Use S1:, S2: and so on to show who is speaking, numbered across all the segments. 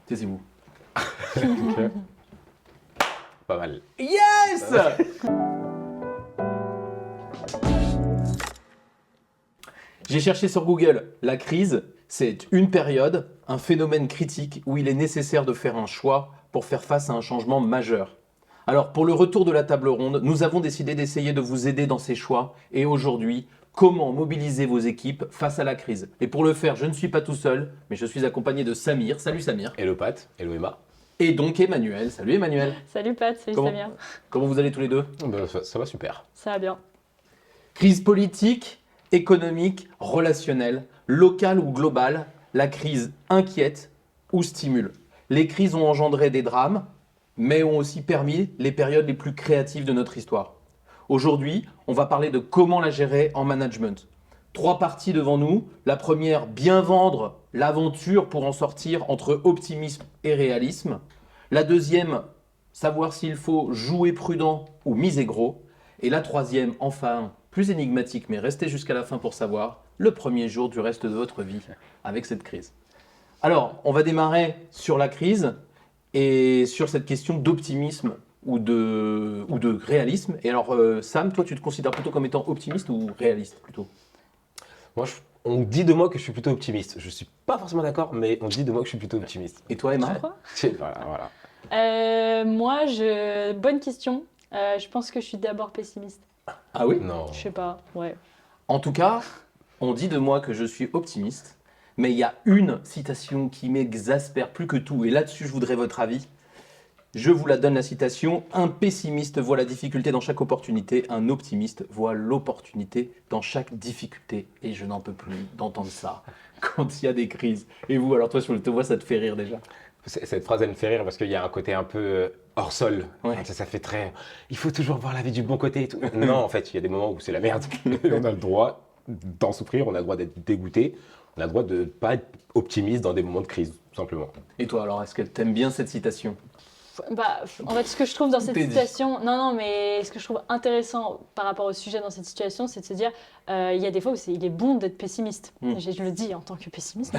S1: Taisez-vous.
S2: Ok. Pas mal.
S1: Yes! J'ai cherché sur Google. La crise, c'est une période, un phénomène critique où il est nécessaire de faire un choix pour faire face à un changement majeur. Alors, pour le retour de la table ronde, nous avons décidé d'essayer de vous aider dans ces choix. Et aujourd'hui, comment mobiliser vos équipes face à la crise. Et pour le faire, je ne suis pas tout seul, mais je suis accompagné de Samir. Salut Samir.
S2: Hello Pat, hello Emma.
S1: Et donc Emmanuel. Salut Emmanuel.
S3: Salut Pat, salut
S1: Comment,
S3: Samir.
S1: comment vous allez tous les deux?
S2: Ça va super.
S3: Ça va bien.
S1: Crise politique, économique, relationnelle, locale ou globale, la crise inquiète ou stimule. Les crises ont engendré des drames, mais ont aussi permis les périodes les plus créatives de notre histoire. Aujourd'hui, on va parler de comment la gérer en management. 3 parties devant nous. La première, bien vendre l'aventure pour en sortir entre optimisme et réalisme. La deuxième, savoir s'il faut jouer prudent ou miser gros. Et la troisième, enfin, plus énigmatique, mais restez jusqu'à la fin pour savoir, le premier jour du reste de votre vie avec cette crise. Alors, on va démarrer sur la crise et sur cette question d'optimisme ou de réalisme. Et alors, Sam, toi, tu te considères plutôt comme étant optimiste ou réaliste plutôt?
S2: Moi, on dit de moi que je suis plutôt optimiste. Je suis pas forcément d'accord, mais on dit de moi que je suis plutôt optimiste.
S1: Et toi, Emma?
S3: Quoi
S2: Voilà.
S3: Bonne question. Je pense que je suis d'abord pessimiste.
S1: Ah oui?
S2: Non.
S3: Je sais pas, ouais.
S1: En tout cas, on dit de moi que je suis optimiste, mais il y a une citation qui m'exaspère plus que tout, et là-dessus je voudrais votre avis. Je vous la donne la citation. Un pessimiste voit la difficulté dans chaque opportunité, un optimiste voit l'opportunité dans chaque difficulté. Et je n'en peux plus d'entendre ça quand il y a des crises. Et vous, alors toi, je te vois, ça te fait rire déjà.
S2: Cette phrase, elle me fait rire parce qu'il y a un côté un peu hors sol.
S1: Ouais.
S2: Ça fait très. Il faut toujours voir la vie du bon côté et tout. Non, en fait, il y a des moments où c'est la merde. Et on a le droit d'en souffrir, on a le droit d'être dégoûté, on a le droit de ne pas être optimiste dans des moments de crise, tout simplement.
S1: Et toi, alors, est-ce que tu aimes bien cette citation?
S3: Bah, en fait, ce que je trouve dans cette
S1: T'es dit.
S3: situation, non, mais ce que je trouve intéressant par rapport au sujet dans cette situation, c'est de se dire, il y a des fois où il est bon d'être pessimiste. Je le dis en tant que pessimiste.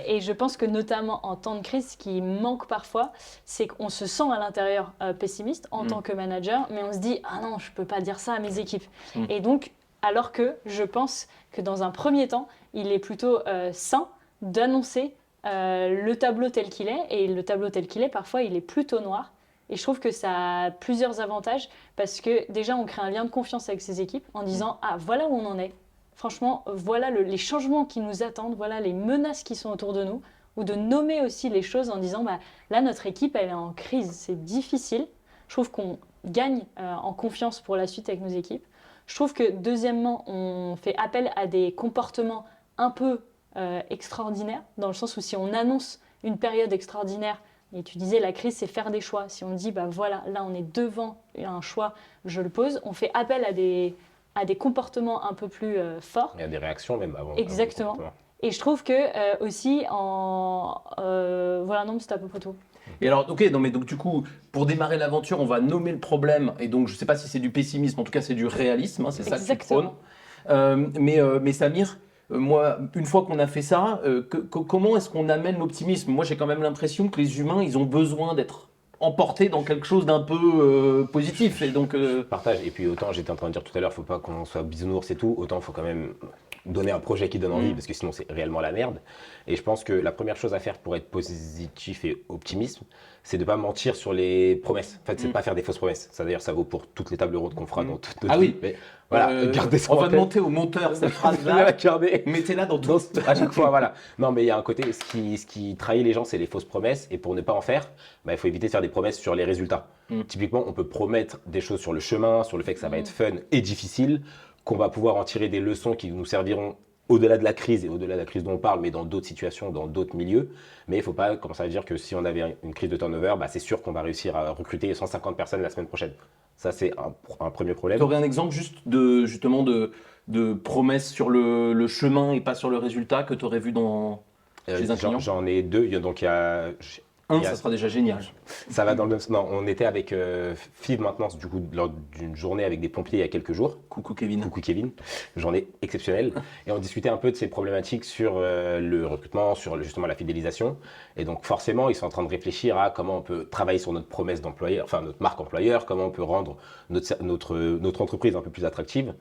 S3: Et je pense que notamment en temps de crise, ce qui manque parfois, c'est qu'on se sent à l'intérieur pessimiste en tant que manager, mais on se dit, ah non, je peux pas dire ça à mes équipes. Et donc, alors que je pense que dans un premier temps, il est plutôt sain d'annoncer le tableau tel qu'il est, et le tableau tel qu'il est, parfois, il est plutôt noir. Et je trouve que ça a plusieurs avantages, parce que déjà, on crée un lien de confiance avec ses équipes en disant « Ah, voilà où on en est. Franchement, voilà les changements qui nous attendent, voilà les menaces qui sont autour de nous. » Ou de nommer aussi les choses en disant bah, « Là, notre équipe, elle est en crise, c'est difficile. » Je trouve qu'on gagne en confiance pour la suite avec nos équipes. Je trouve que, deuxièmement, on fait appel à des comportements un peu extraordinaire, dans le sens où si on annonce une période extraordinaire, et tu disais la crise c'est faire des choix, si on dit bah voilà, là on est devant un choix, je le pose, on fait appel à des comportements un peu plus forts.
S2: Il y a des réactions même avant.
S3: Exactement.
S2: Avant
S3: Et je trouve que aussi voilà, non, c'était à peu près tout.
S1: Et alors, ok, non, mais donc du coup, pour démarrer l'aventure, on va nommer le problème. Et donc, je ne sais pas si c'est du pessimisme, en tout cas, c'est du réalisme, hein, c'est ça que tu prônes. Mais Samir, moi, une fois qu'on a fait ça, comment est-ce qu'on amène l'optimisme? Moi, j'ai quand même l'impression que les humains, ils ont besoin d'être emportés dans quelque chose d'un peu positif. Et donc,
S2: Partage. Et puis autant, j'étais en train de dire tout à l'heure, faut pas qu'on soit bisounours et tout, autant faut quand même donner un projet qui donne envie, parce que sinon c'est réellement la merde. Et je pense que la première chose à faire pour être positif et optimiste, c'est de pas mentir sur les promesses. En fait, c'est de pas faire des fausses promesses. Ça d'ailleurs, ça vaut pour toutes les tables rondes qu'on fera dans toute notre
S1: Ah
S2: vie.
S1: oui.
S2: Mais voilà, gardez ça
S1: on
S2: en
S1: va
S2: tête.
S1: demander au monteur cette phrase-là.
S2: Gardez.
S1: Mettez-la dans tout.
S2: À chaque fois, voilà. Non, mais il y a un côté, ce qui trahit les gens, c'est les fausses promesses. Et pour ne pas en faire, bah, il faut éviter de faire des promesses sur les résultats. Typiquement, on peut promettre des choses sur le chemin, sur le fait que ça va être fun et difficile, qu'on va pouvoir en tirer des leçons qui nous serviront au-delà de la crise et au-delà de la crise dont on parle, mais dans d'autres situations, dans d'autres milieux. Mais il ne faut pas commencer à dire que si on avait une crise de turnover, bah, c'est sûr qu'on va réussir à recruter 150 personnes la semaine prochaine. Ça, c'est un premier problème.
S1: Tu aurais un exemple justement de promesses sur le chemin et pas sur le résultat que tu aurais vu chez un client?
S2: J'en ai deux. Donc, il y a
S1: Un,
S2: Il y a-
S1: ça sera déjà génial.
S2: Ça va dans le même sens. Non, on était avec FIV Maintenance, du coup, lors d'une journée avec des pompiers il y a quelques jours.
S1: Coucou Kevin.
S2: Coucou Kevin, journée exceptionnelle. Et on discutait un peu de ces problématiques sur le recrutement, sur justement la fidélisation. Et donc forcément, ils sont en train de réfléchir à comment on peut travailler sur notre promesse d'employeur, enfin notre marque employeur, comment on peut rendre notre entreprise un peu plus attractive.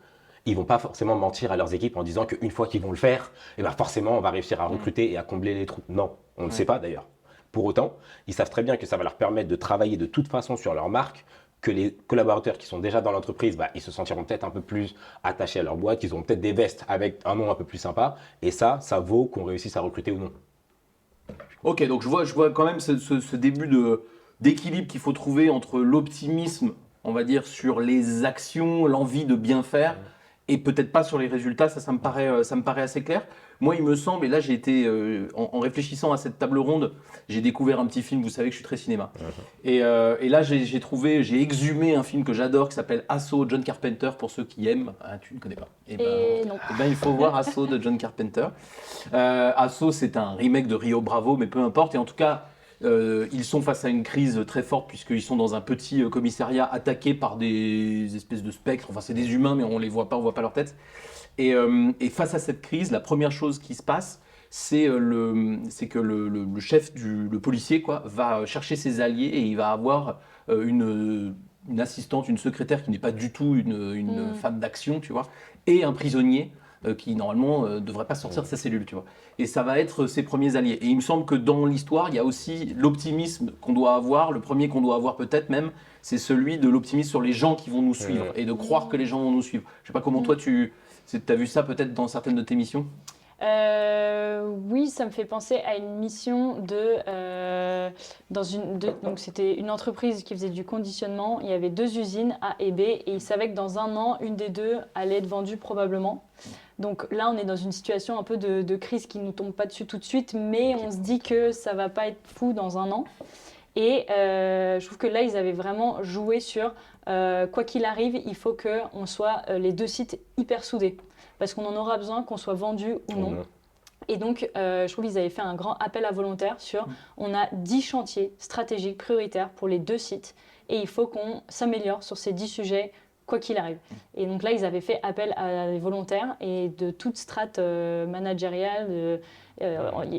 S2: Ils vont pas forcément mentir à leurs équipes en disant qu'une fois qu'ils vont le faire, eh ben forcément, on va réussir à recruter et à combler les trous. Non, on ne sait pas d'ailleurs. Pour autant, ils savent très bien que ça va leur permettre de travailler de toute façon sur leur marque, que les collaborateurs qui sont déjà dans l'entreprise, bah, ils se sentiront peut-être un peu plus attachés à leur boîte, qu'ils auront peut-être des vestes avec un nom un peu plus sympa. Et ça vaut qu'on réussisse à recruter ou non.
S1: Ok, donc je vois quand même ce début d'équilibre qu'il faut trouver entre l'optimisme, on va dire, sur les actions, l'envie de bien faire, et peut-être pas sur les résultats. Ça me paraît assez clair. Moi, il me semble, et là j'ai été, en réfléchissant à cette table ronde, j'ai découvert un petit film, vous savez que je suis très cinéma. Et là j'ai exhumé un film que j'adore qui s'appelle Assaut, John Carpenter, pour ceux qui aiment. Ah, tu ne connais pas.
S3: Et non.
S1: Eh ben, il faut voir Assaut de John Carpenter. Assaut, c'est un remake de Rio Bravo, mais peu importe. Et en tout cas, ils sont face à une crise très forte puisqu'ils sont dans un petit commissariat attaqué par des espèces de spectres. Enfin, c'est des humains, mais on les voit pas, on voit pas leur tête. Et face à cette crise, la première chose qui se passe, c'est que le chef, le policier, quoi, va chercher ses alliés et il va avoir une assistante, une secrétaire qui n'est pas du tout une femme d'action, tu vois, et un prisonnier qui normalement ne devrait pas sortir de sa cellule, tu vois. Et ça va être ses premiers alliés. Et il me semble que dans l'histoire, il y a aussi l'optimisme qu'on doit avoir, le premier qu'on doit avoir peut-être même, c'est celui de l'optimisme sur les gens qui vont nous suivre et de croire que les gens vont nous suivre. Je sais pas comment toi tu as vu ça peut-être dans certaines de tes missions.
S3: Oui, ça me fait penser à une mission donc c'était une entreprise qui faisait du conditionnement. Il y avait 2 usines A et B et ils savaient que dans un an, une des 2 allait être vendue probablement. Donc là, on est dans une situation un peu de crise qui ne nous tombe pas dessus tout de suite, mais on se dit que ça va pas être fou dans un an. Et je trouve que là, ils avaient vraiment joué sur quoi qu'il arrive, il faut qu'on soit les 2 sites hyper soudés. Parce qu'on en aura besoin, qu'on soit vendu ou non. Et donc, je trouve qu'ils avaient fait un grand appel à volontaires sur on a 10 chantiers stratégiques prioritaires pour les 2 sites et il faut qu'on s'améliore sur ces 10 sujets quoi qu'il arrive. Et donc là, ils avaient fait appel à des volontaires et de toute strate managériale.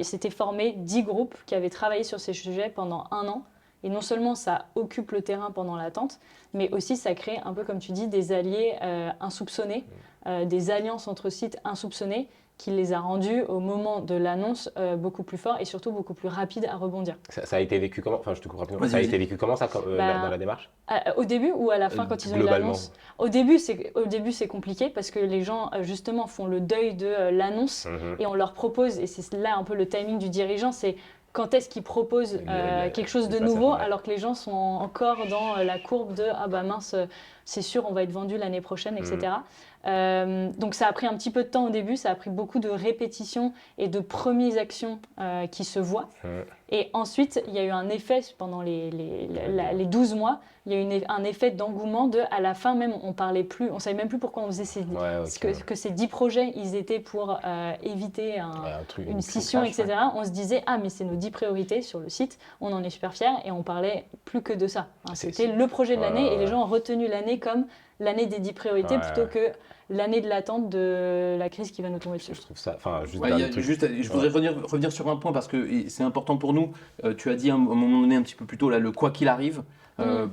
S3: S'étaient formés 10 groupes qui avaient travaillé sur ces sujets pendant 1 an. Et non seulement ça occupe le terrain pendant l'attente, mais aussi ça crée, un peu comme tu dis, des alliés insoupçonnés, des alliances entre sites insoupçonnés, qui les a rendus au moment de l'annonce beaucoup plus forts et surtout beaucoup plus rapides à rebondir.
S2: Ça a été vécu comment? Enfin, je te coupe rapidement.
S1: Vas-y,
S2: Ça a
S1: vas-y.
S2: été vécu comment ça dans la démarche?
S3: Au début ou à la fin quand ils ont eu
S2: Globalement.
S3: l'annonce? Au début, c'est compliqué parce que les gens justement font le deuil de l'annonce et on leur propose, et c'est là un peu le timing du dirigeant, c'est quand est-ce qu'il propose quelque chose de nouveau alors que les gens sont encore dans la courbe de « ah bah mince, c'est sûr, on va être vendu l'année prochaine », etc. Donc ça a pris un petit peu de temps au début, ça a pris beaucoup de répétitions et de premières actions qui se voient. Et ensuite, il y a eu un effet pendant les 12 mois, il y a eu un effet d'engouement à la fin même, on parlait plus, on savait même plus pourquoi on faisait que ces 10 projets, ils étaient pour éviter une scission, etc. Ouais. On se disait, ah mais c'est nos 10 priorités sur le site, on en est super fiers et on parlait plus que de ça. C'était le projet de l'année et les gens ont retenu l'année comme l'année des 10 priorités plutôt que l'année de l'attente de la crise qui va nous tomber dessus.
S2: Je trouve ça, enfin,
S1: je voudrais revenir sur un point parce que c'est important pour nous. Tu as dit à un moment donné un petit peu plus tôt là, le quoi qu'il arrive.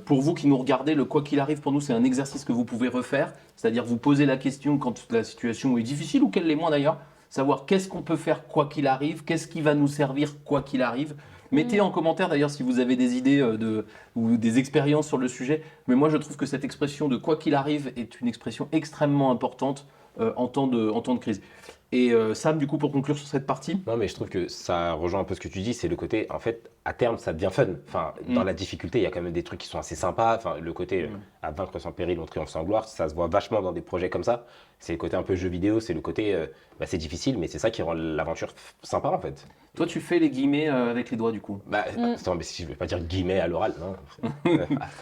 S1: Pour vous qui nous regardez, le quoi qu'il arrive pour nous, c'est un exercice que vous pouvez refaire. C'est-à-dire vous poser la question quand la situation est difficile ou qu'elle l'est moins d'ailleurs. Savoir qu'est-ce qu'on peut faire quoi qu'il arrive, qu'est-ce qui va nous servir quoi qu'il arrive. Mettez en commentaire d'ailleurs si vous avez des idées ou des expériences sur le sujet. Mais moi je trouve que cette expression de quoi qu'il arrive est une expression extrêmement importante en temps de crise. Et Sam, du coup, pour conclure sur cette partie.
S2: Non, mais je trouve que ça rejoint un peu ce que tu dis, c'est le côté, en fait, à terme, ça devient fun. Enfin, dans la difficulté, il y a quand même des trucs qui sont assez sympas. Enfin, le côté à vaincre sans péril, on triomphe sans gloire, ça se voit vachement dans des projets comme ça. C'est le côté un peu jeu vidéo, c'est le côté, c'est difficile, mais c'est ça qui rend l'aventure sympa, en fait.
S1: Toi, tu fais les guillemets avec les doigts, du coup.
S2: Attends, mais si je ne vais pas dire guillemets à l'oral, non.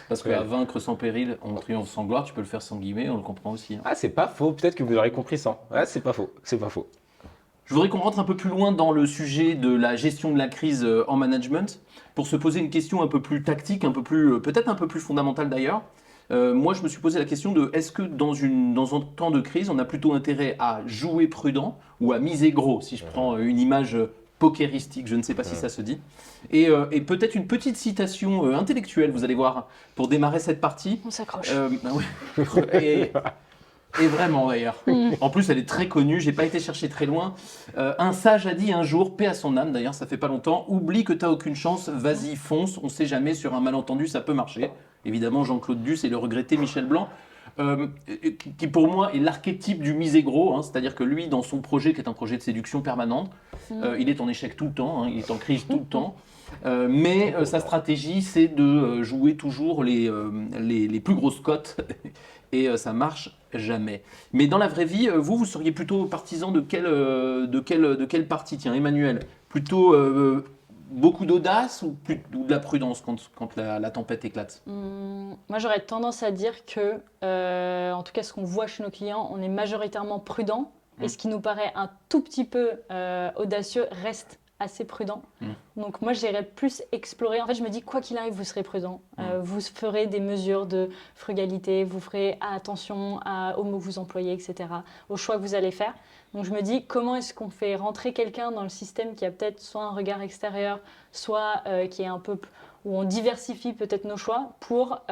S1: Parce qu'à vaincre sans péril, on triomphe sans gloire, tu peux le faire sans guillemets, on le comprend aussi. Hein.
S2: Ah, c'est pas faux, peut-être que vous l'aurez compris sans. Ah, c'est pas faux, c'est pas faux.
S1: Je voudrais qu'on rentre un peu plus loin dans le sujet de la gestion de la crise en management pour se poser une question un peu plus tactique, peut-être un peu plus fondamentale d'ailleurs. Moi, je me suis posé la question de est-ce que dans un temps de crise, on a plutôt intérêt à jouer prudent ou à miser gros, si je prends une image pokéristique, je ne sais pas si ça se dit. Et peut-être une petite citation intellectuelle, vous allez voir, pour démarrer cette partie.
S3: On s'accroche.
S1: Et vraiment d'ailleurs. En plus, elle est très connue, j'ai pas été chercher très loin. Un sage a dit un jour, paix à son âme d'ailleurs, ça fait pas longtemps, oublie que t'as aucune chance, vas-y, fonce, on sait jamais, sur un malentendu, ça peut marcher. Évidemment, Jean-Claude Duss et le regretté Michel Blanc, qui pour moi est l'archétype du miser gros, hein, c'est-à-dire que lui, dans son projet, qui est un projet de séduction permanente, il est en échec tout le temps, hein, il est en crise tout le temps. Mais sa stratégie, c'est de jouer toujours les plus grosses cotes et ça marche jamais. Mais dans la vraie vie, vous seriez plutôt partisan de quelle partie? Tiens, Emmanuel, plutôt beaucoup d'audace ou de la prudence quand la tempête éclate?
S3: Moi, j'aurais tendance à dire que, en tout cas, ce qu'on voit chez nos clients, on est majoritairement prudent. Et ce qui nous paraît un tout petit peu audacieux reste assez prudent. Donc moi, j'irais plus explorer. En fait, je me dis, quoi qu'il arrive, vous serez prudent. Vous ferez des mesures de frugalité, vous ferez attention aux mots que vous employez, etc., aux choix que vous allez faire. Donc je me dis, comment est-ce qu'on fait rentrer quelqu'un dans le système qui a peut-être soit un regard extérieur, soit qui est un peu... où on diversifie peut-être nos choix pour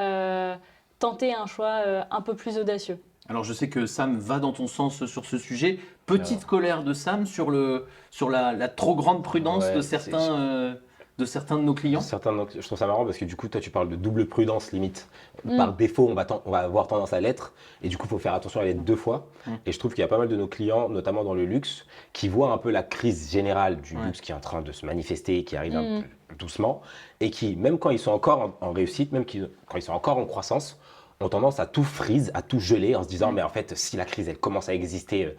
S3: tenter un choix un peu plus audacieux.
S1: Alors je sais que Sam va dans ton sens sur ce sujet. Petite colère de Sam sur la trop grande prudence de certains de nos clients.
S2: Je trouve ça marrant parce que du coup, toi, tu parles de double prudence limite. Par défaut, on va avoir tendance à l'être. Et du coup, il faut faire attention à l'être 2 fois. Et je trouve qu'il y a pas mal de nos clients, notamment dans le luxe, qui voient un peu la crise générale du luxe qui est en train de se manifester, qui arrive un peu doucement. Et qui, même quand ils sont encore en réussite, même quand ils sont encore en croissance, ont tendance à tout freeze, à tout geler en se disant mais en fait si la crise elle commence à exister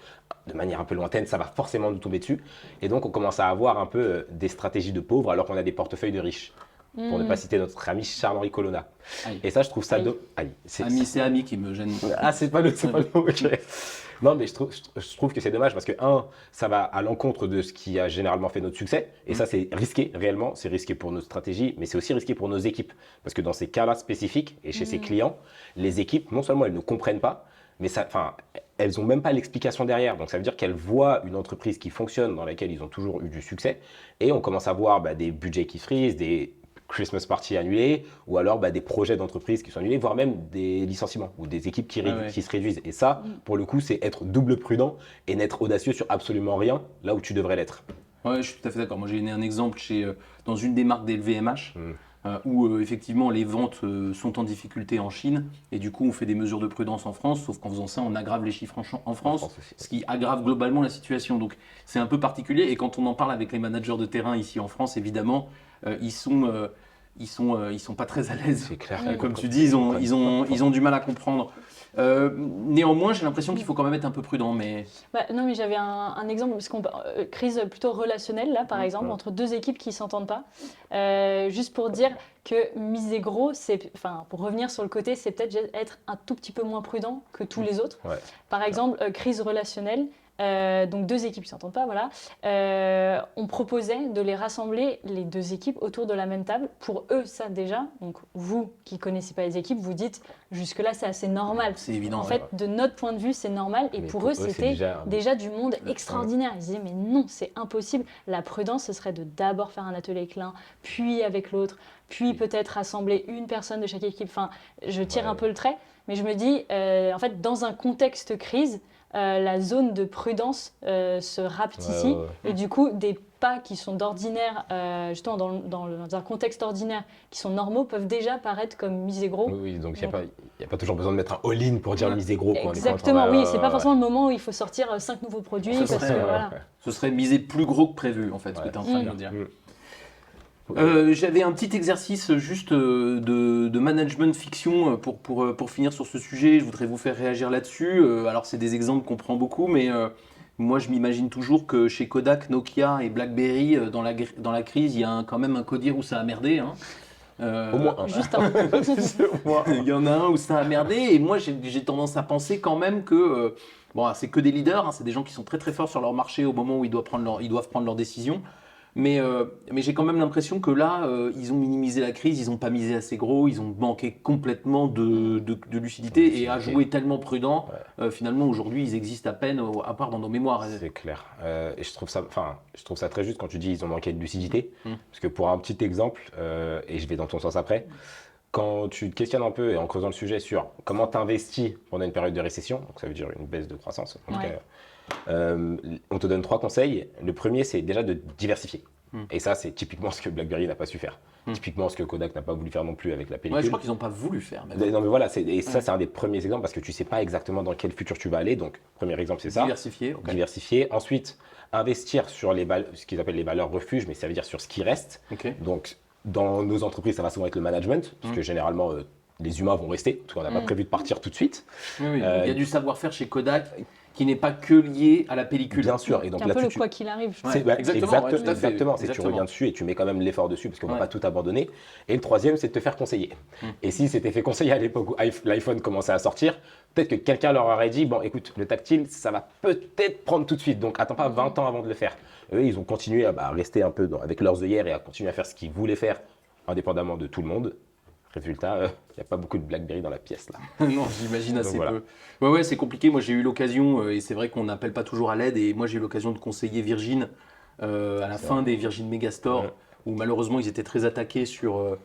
S2: de manière un peu lointaine, ça va forcément nous tomber dessus. Et donc on commence à avoir un peu des stratégies de pauvres alors qu'on a des portefeuilles de riches. Pour ne pas citer notre ami Charles-Henri Colonna. Et ça je trouve ça...
S1: C'est Ami qui me gêne.
S2: Ah c'est pas le mot, ok. Non mais je trouve que c'est dommage parce que ça va à l'encontre de ce qui a généralement fait notre succès. Et ça c'est risqué réellement, c'est risqué pour nos stratégies, mais c'est aussi risqué pour nos équipes. Parce que dans ces cas-là spécifiques et chez ces clients, les équipes, non seulement elles ne comprennent pas, mais elles n'ont même pas l'explication derrière. Donc ça veut dire qu'elles voient une entreprise qui fonctionne, dans laquelle ils ont toujours eu du succès, et on commence à voir des budgets qui freeze, des Christmas party annulés, ou alors des projets d'entreprise qui sont annulés, voire même des licenciements ou des équipes qui se réduisent. Et ça, pour le coup, c'est être double prudent et n'être audacieux sur absolument rien, là où tu devrais l'être.
S1: Ouais, je suis tout à fait d'accord. Moi, j'ai un exemple dans une des marques d'LVMH, où effectivement les ventes sont en difficulté en Chine, et du coup on fait des mesures de prudence en France, sauf qu'en faisant ça, on aggrave les chiffres en France, ce qui aggrave globalement la situation. Donc c'est un peu particulier, et quand on en parle avec les managers de terrain ici en France, évidemment, ils sont pas très à l'aise.
S2: C'est clair.
S1: Comme tu dis, ils ont du mal à comprendre. Néanmoins, j'ai l'impression qu'il faut quand même être un peu prudent. Mais...
S3: non, mais j'avais un exemple, parce crise plutôt relationnelle, là, par exemple, entre 2 équipes qui ne s'entendent pas. Juste pour dire que miser gros, pour revenir sur le côté, c'est peut-être être un tout petit peu moins prudent que tous les autres. Par exemple, crise relationnelle. Donc 2 équipes qui ne s'entendent pas, voilà. On proposait de les rassembler, les 2 équipes, autour de la même table. Pour eux, ça déjà, donc vous qui ne connaissez pas les équipes, vous dites jusque-là c'est assez normal.
S1: C'est évident.
S3: En fait, de notre point de vue, c'est normal. Et pour eux, c'était déjà du monde extraordinaire. Ils disaient mais non, c'est impossible. La prudence, ce serait de d'abord faire un atelier avec l'un, puis avec l'autre, puis peut-être rassembler une personne de chaque équipe. Enfin, je tire un peu le trait, mais je me dis, en fait, dans un contexte crise, la zone de prudence se rapetit et du coup des pas qui sont d'ordinaire, justement dans un contexte ordinaire, qui sont normaux, peuvent déjà paraître comme miser gros.
S2: Oui, donc il n'y a pas toujours besoin de mettre un all-in pour dire miser gros.
S3: Exactement, oui, c'est pas forcément le moment où il faut sortir 5 nouveaux produits.
S1: Ce serait miser plus gros que prévu, en fait, ce que tu es en train de dire. J'avais un petit exercice juste de management fiction pour finir sur ce sujet. Je voudrais vous faire réagir là-dessus. Alors c'est des exemples qu'on prend beaucoup, mais moi je m'imagine toujours que chez Kodak, Nokia et BlackBerry, dans la crise, il y a quand même un codir où ça a merdé.
S2: Au moins un.
S3: Juste un.
S2: Au moins un.
S1: Il y en a un où ça a merdé, et moi j'ai tendance à penser quand même que bon, c'est que des leaders, hein, c'est des gens qui sont très très forts sur leur marché au moment où ils doivent prendre leurs décisions. Mais j'ai quand même l'impression que là, ils ont minimisé la crise, ils n'ont pas misé assez gros, ils ont manqué complètement de lucidité et à jouer tellement prudent. Finalement, aujourd'hui, ils existent à peine, à part dans nos mémoires.
S2: C'est clair. Et je trouve ça très juste quand tu dis ils ont manqué de lucidité.
S1: Mm.
S2: Parce que pour un petit exemple, et je vais dans ton sens après, quand tu te questionnes un peu et en creusant le sujet sur comment tu investis pendant une période de récession, donc ça veut dire une baisse de croissance, en tout
S3: Ouais.
S2: cas, on te donne 3 conseils. Le premier, c'est déjà de diversifier. Et ça, c'est typiquement ce que BlackBerry n'a pas su faire. Typiquement ce que Kodak n'a pas voulu faire non plus avec la pellicule.
S1: Ouais, je crois qu'ils n'ont pas voulu faire. Même.
S2: Non, mais voilà, ça, c'est un des premiers exemples parce que tu ne sais pas exactement dans quel futur tu vas aller. Donc, premier exemple, c'est ça.
S1: Diversifier, ok.
S2: Diversifier. Ensuite, investir sur ce qu'ils appellent les valeurs refuges, mais ça veut dire sur ce qui reste.
S1: Ok.
S2: Donc, dans nos entreprises, ça va souvent être le management, parce que généralement, les humains vont rester. En tout cas, on n'a pas prévu de partir tout de suite.
S1: Oui, oui. Il y a du savoir-faire chez Kodak qui n'est pas que lié à la pellicule.
S2: Bien sûr. Et donc
S3: C'est un
S2: là,
S3: peu le quoi qu'il arrive. Je
S1: Ouais.
S2: c'est
S1: Exactement, ouais, tout à fait.
S2: exactement. C'est que tu
S1: Exactement.
S2: reviens dessus et tu mets quand même l'effort dessus parce qu'on ne va
S1: Ouais.
S2: pas tout abandonner. Et le troisième, c'est de te faire conseiller. Et si c'était fait conseiller à l'époque où l'iPhone commençait à sortir, peut-être que quelqu'un leur aurait dit, bon écoute, le tactile, ça va peut-être prendre tout de suite, donc attends pas 20 ans avant de le faire. Eux, ils ont continué à rester un peu avec leurs œillères et à continuer à faire ce qu'ils voulaient faire, indépendamment de tout le monde. Résultat, il n'y a pas beaucoup de BlackBerry dans la pièce là.
S1: Non, j'imagine assez
S2: voilà.
S1: peu. Ouais, c'est compliqué. Moi, j'ai eu l'occasion, et c'est vrai qu'on n'appelle pas toujours à l'aide, et moi, j'ai eu l'occasion de conseiller Virgin à la fin des Virgin Megastore, où malheureusement, ils étaient très attaqués sur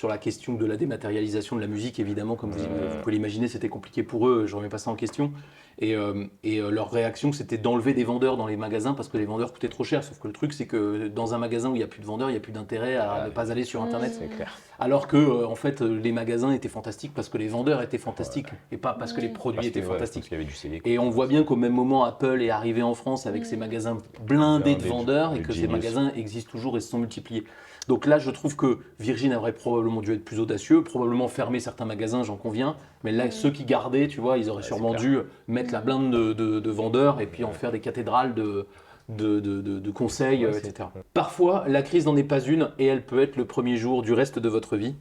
S1: la question de la dématérialisation de la musique, évidemment, comme vous pouvez l'imaginer, c'était compliqué pour eux, je ne remets pas ça en question. Et leur réaction, c'était d'enlever des vendeurs dans les magasins parce que les vendeurs coûtaient trop cher. Sauf que le truc, c'est que dans un magasin où il n'y a plus de vendeurs, il n'y a plus d'intérêt à ne pas aller sur Internet.
S2: C'est clair.
S1: Alors que, en fait, les magasins étaient fantastiques parce que les vendeurs étaient fantastiques et pas parce que les produits
S2: Parce
S1: étaient
S2: que, parce
S1: fantastiques.
S2: qu'il y avait du CD.
S1: Et on voit bien qu'au même moment, Apple est arrivé en France avec ses magasins blindés de
S2: Blindés,
S1: vendeurs et
S2: le
S1: que ces
S2: Genius.
S1: magasins existent toujours et se sont multipliés. Donc là, je trouve que Virgin aurait probablement dû être plus audacieux, probablement fermer certains magasins, j'en conviens. Mais là, ceux qui gardaient, tu vois, ils auraient sûrement
S2: c'est
S1: dû mettre la blinde de vendeurs et puis en faire des cathédrales de conseils, etc. Parfois, la crise n'en est pas une et elle peut être le premier jour du reste de votre vie.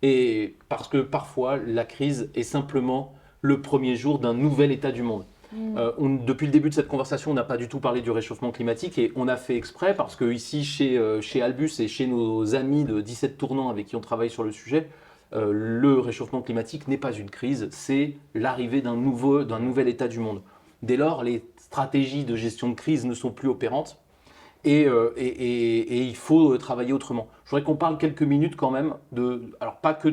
S1: Et parce que parfois, la crise est simplement le premier jour d'un nouvel état du monde. Depuis le début de cette conversation, on n'a pas du tout parlé du réchauffement climatique et on a fait exprès parce que ici, chez Albus et chez nos amis de 17 tournants avec qui on travaille sur le sujet, le réchauffement climatique n'est pas une crise, c'est l'arrivée d'un nouvel état du monde. Dès lors, les stratégies de gestion de crise ne sont plus opérantes et il faut travailler autrement. Je voudrais qu'on parle quelques minutes quand même alors pas que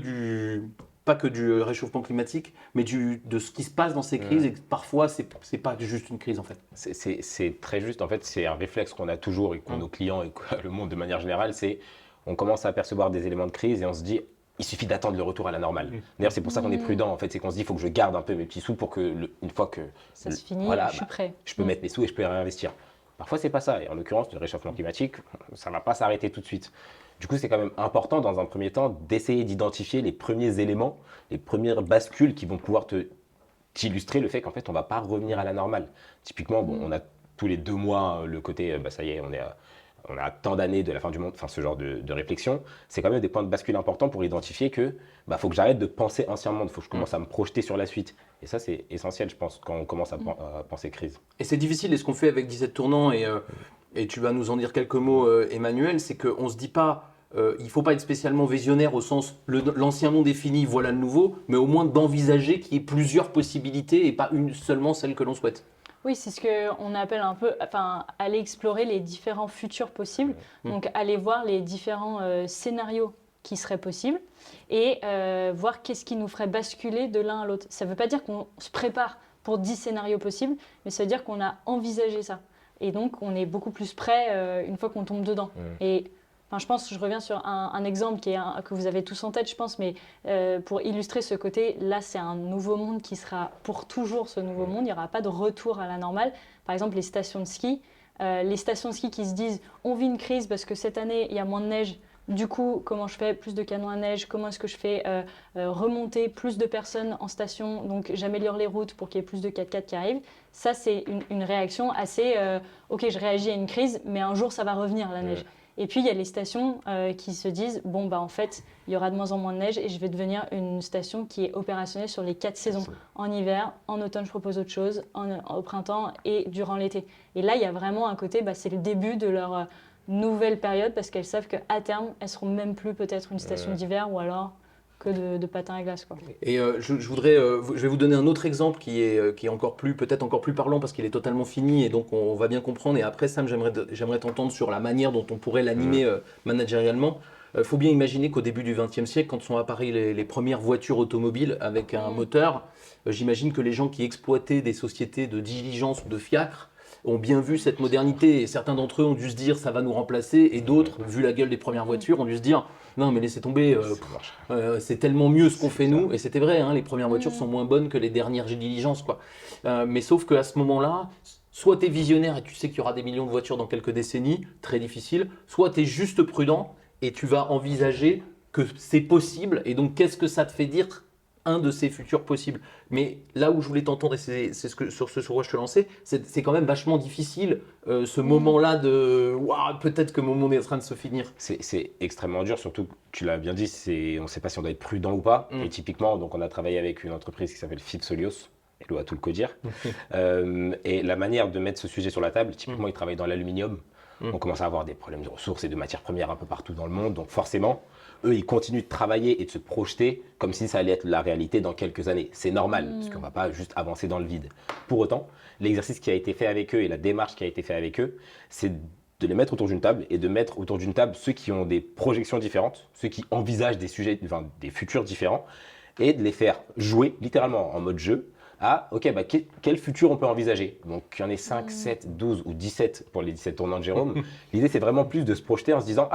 S1: du réchauffement climatique, mais de ce qui se passe dans ces crises et que parfois c'est pas juste une crise en fait.
S2: C'est très juste. En fait, c'est un réflexe qu'on a toujours et qu'ont nos clients et que le monde de manière générale, c'est on commence à apercevoir des éléments de crise et on se dit il suffit d'attendre le retour à la normale. D'ailleurs, c'est pour ça qu'on est prudent. En fait, c'est qu'on se dit il faut que je garde un peu mes petits sous pour que une fois que
S3: Ça se finit,
S2: voilà,
S3: je suis prêt.
S2: je peux mettre mes sous et je peux réinvestir. Parfois, c'est pas ça. Et en l'occurrence, le réchauffement climatique, ça va pas s'arrêter tout de suite. Du coup, c'est quand même important, dans un premier temps, d'essayer d'identifier les premiers éléments, les premières bascules qui vont pouvoir t'illustrer le fait qu'en fait, on va pas revenir à la normale. Typiquement, bon, on a tous les 2 mois le côté, ça y est, on a tant d'années de la fin du monde, enfin ce genre de réflexion. C'est quand même des points de bascule importants pour identifier que faut que j'arrête de penser ancien monde, il faut que je commence à me projeter sur la suite. Et ça, c'est essentiel, je pense, quand on commence à penser crise.
S1: Et c'est difficile, et ce qu'on fait avec 17 tournants, et tu vas nous en dire quelques mots, Emmanuel, c'est qu'on ne se dit pas, il ne faut pas être spécialement visionnaire au sens, l'ancien monde est fini, voilà le nouveau, mais au moins d'envisager qu'il y ait plusieurs possibilités et pas seulement celle que l'on souhaite.
S3: Oui, c'est ce qu'on appelle un peu, aller explorer les différents futurs possibles. Donc, aller voir les différents scénarios qui seraient possibles et voir qu'est-ce qui nous ferait basculer de l'un à l'autre. Ça ne veut pas dire qu'on se prépare pour 10 scénarios possibles, mais ça veut dire qu'on a envisagé ça. Et donc, on est beaucoup plus prêt une fois qu'on tombe dedans. Et je pense, je reviens sur un exemple que vous avez tous en tête, je pense, mais pour illustrer ce côté, là, c'est un nouveau monde qui sera pour toujours ce nouveau monde. Il n'y aura pas de retour à la normale. Par exemple, les stations de ski. Les stations de ski qui se disent « on vit une crise parce que cette année, il y a moins de neige. Du coup, comment je fais plus de canons à neige? Comment est-ce que je fais remonter plus de personnes en station? Donc, j'améliore les routes pour qu'il y ait plus de 4x4 qui arrivent. » Ça, c'est une réaction assez « ok, je réagis à une crise, mais un jour, ça va revenir, la neige. » Et puis il y a les stations qui se disent bon bah en fait il y aura de moins en moins de neige et je vais devenir une station qui est opérationnelle sur les 4 saisons. En hiver, en automne je propose autre chose, au printemps et durant l'été. Et là il y a vraiment un côté, c'est le début de leur nouvelle période parce qu'elles savent qu'à terme elles seront même plus peut-être une station d'hiver ou alors que de patins à glace, quoi.
S1: Et je vais vous donner un autre exemple qui est peut-être encore plus parlant parce qu'il est totalement fini et donc on va bien comprendre. Et après, Sam, j'aimerais t'entendre sur la manière dont on pourrait l'animer managérialement. Il faut bien imaginer qu'au début du XXe siècle, quand sont apparues les premières voitures automobiles avec un moteur, j'imagine que les gens qui exploitaient des sociétés de diligence ou de fiacre ont bien vu cette modernité et certains d'entre eux ont dû se dire ça va nous remplacer et d'autres, vu la gueule des premières voitures, ont dû se dire non mais laissez tomber, c'est tellement mieux ce qu'on fait nous. Et c'était vrai, hein, les premières voitures sont moins bonnes que les dernières diligences, quoi. Mais sauf qu'à ce moment-là, soit tu es visionnaire et tu sais qu'il y aura des millions de voitures dans quelques décennies, très difficile, soit tu es juste prudent et tu vas envisager que c'est possible et donc qu'est-ce que ça te fait dire un de ces futurs possibles. Mais là où je voulais t'entendre, et c'est sur quoi je te lançais, c'est quand même vachement difficile ce moment-là de waouh, peut-être que mon monde est en train de se finir.
S2: C'est extrêmement dur, surtout que tu l'as bien dit, on ne sait pas si on doit être prudent ou pas. Et typiquement, donc on a travaillé avec une entreprise qui s'appelle Fipsolios, elle doit tout le codir. Et la manière de mettre ce sujet sur la table, typiquement, ils travaillent dans l'aluminium. On commence à avoir des problèmes de ressources et de matières premières un peu partout dans le monde. Donc forcément, eux, ils continuent de travailler et de se projeter comme si ça allait être la réalité dans quelques années. C'est normal, parce qu'on ne va pas juste avancer dans le vide. Pour autant, l'exercice qui a été fait avec eux et la démarche qui a été faite avec eux, c'est de les mettre autour d'une table et de mettre autour d'une table ceux qui ont des projections différentes, ceux qui envisagent des sujets, enfin, des futurs différents, et de les faire jouer littéralement en mode jeu. Ok, quel futur on peut envisager? Donc, il y en ait 5, 7, 12 ou 17 pour les 17 tournants de Jérôme. L'idée, c'est vraiment plus de se projeter en se disant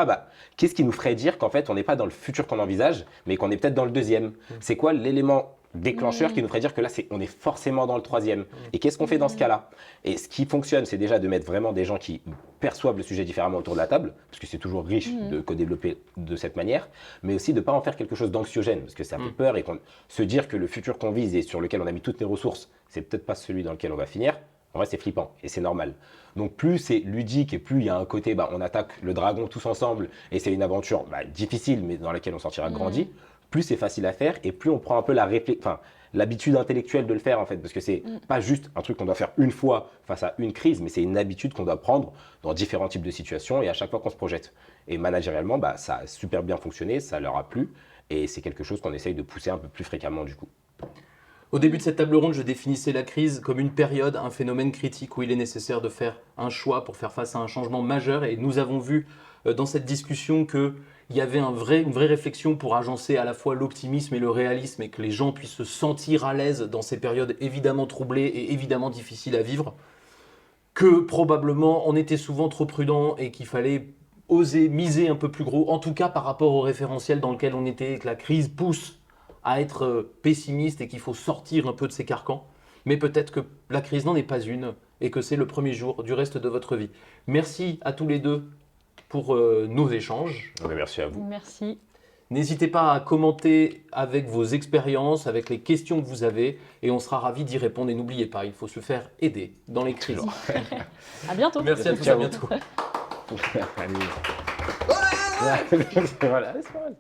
S2: qu'est-ce qui nous ferait dire qu'en fait, on n'est pas dans le futur qu'on envisage, mais qu'on est peut-être dans le deuxième? C'est quoi l'élément déclencheur qui nous ferait dire que là, on est forcément dans le troisième? Et qu'est-ce qu'on fait dans ce cas-là? Et ce qui fonctionne, c'est déjà de mettre vraiment des gens qui perçoivent le sujet différemment autour de la table, parce que c'est toujours riche de co-développer de cette manière, mais aussi de ne pas en faire quelque chose d'anxiogène, parce que ça fait peur et se dire que le futur qu'on vise et sur lequel on a mis toutes les ressources, c'est peut-être pas celui dans lequel on va finir. En vrai, c'est flippant et c'est normal. Donc, plus c'est ludique et plus il y a un côté, on attaque le dragon tous ensemble et c'est une aventure difficile, mais dans laquelle on sortira grandi, plus c'est facile à faire et plus on prend un peu l'habitude intellectuelle de le faire en fait, parce que c'est pas juste un truc qu'on doit faire une fois face à une crise, mais c'est une habitude qu'on doit prendre dans différents types de situations et à chaque fois qu'on se projette. Et managérialement, ça a super bien fonctionné, ça leur a plu et c'est quelque chose qu'on essaye de pousser un peu plus fréquemment du coup.
S1: Au début de cette table ronde, je définissais la crise comme une période, un phénomène critique où il est nécessaire de faire un choix pour faire face à un changement majeur. Et nous avons vu dans cette discussion qu'il y avait une vraie réflexion pour agencer à la fois l'optimisme et le réalisme et que les gens puissent se sentir à l'aise dans ces périodes évidemment troublées et évidemment difficiles à vivre. Que probablement on était souvent trop prudent et qu'il fallait oser miser un peu plus gros, en tout cas par rapport au référentiel dans lequel on était, que la crise pousse à être pessimiste et qu'il faut sortir un peu de ces carcans. Mais peut-être que la crise n'en est pas une et que c'est le premier jour du reste de votre vie. Merci à tous les deux pour nos échanges.
S2: Merci à vous.
S3: Merci.
S1: N'hésitez pas à commenter avec vos expériences, avec les questions que vous avez et on sera ravis d'y répondre. Et n'oubliez pas, il faut se faire aider dans les crises.
S3: À bientôt.
S1: Merci à tous, à bientôt.
S2: Allez. Voilà, c'est pas mal.